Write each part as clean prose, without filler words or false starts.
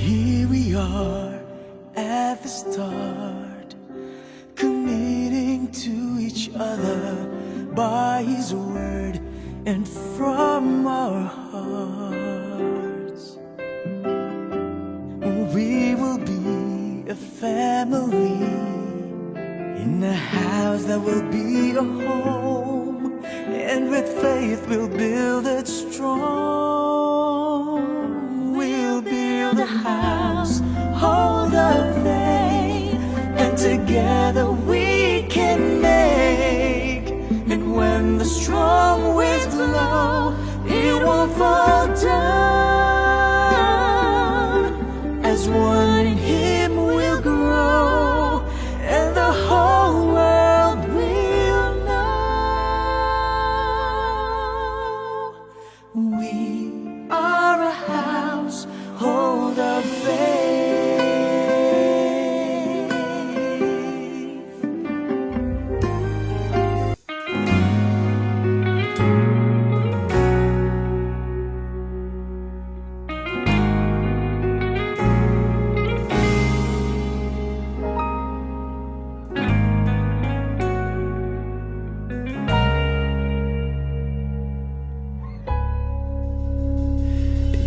Here we are at the start, committing to each other by His word and from our hearts. We will be a family in a house that will be a home, and with faith we'll build it strong. We'll build a house, hold of faith, and together we can make. And when the strong winds blow, it won't fall down. As one in Him we'll grow, and the whole world will know. We are a household of faith.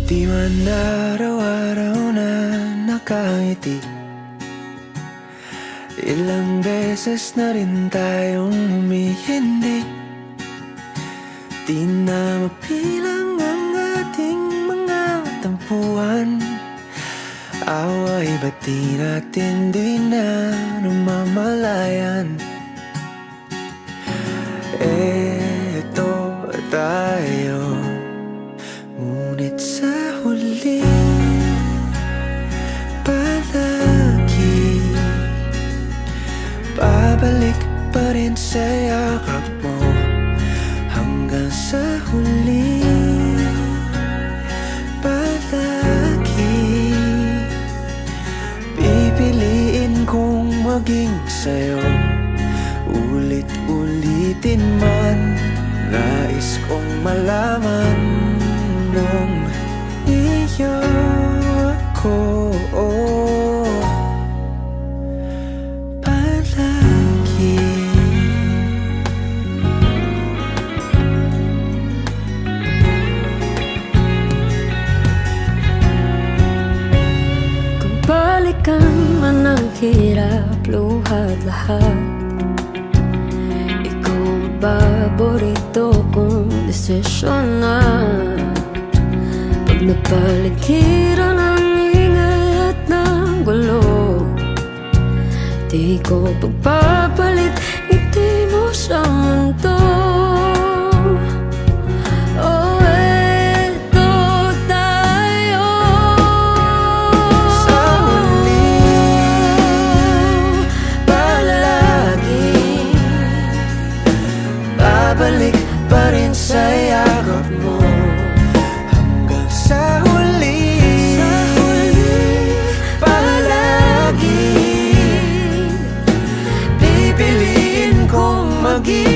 Di man araw-araw na nakangiti, ilang beses na rin tayong humihindi. Di na mapilang ang ating mga tampuhan, away ba't di natin di na namamalayan? Eto tayo, ngunit sa huli palagi babalik pa rin sa yakap mo. Hanggang sa huli palagi pipiliin kong maging sa'yo. Ulit-ulitin man, nais kong malaman nung iyo ako palagi. Kung balikan man ang hirap, luhat lahat, ikaw ang paborito kong desisyon na. Pag napaligiran ang ingay at ng gulo, di ko pagpapalit ngiti mo sa mundo. Oh, eto tayo Sa huli palagi babalik pa rin sa yakap mo. Hanggang sa huli palagi pipiliin kong maging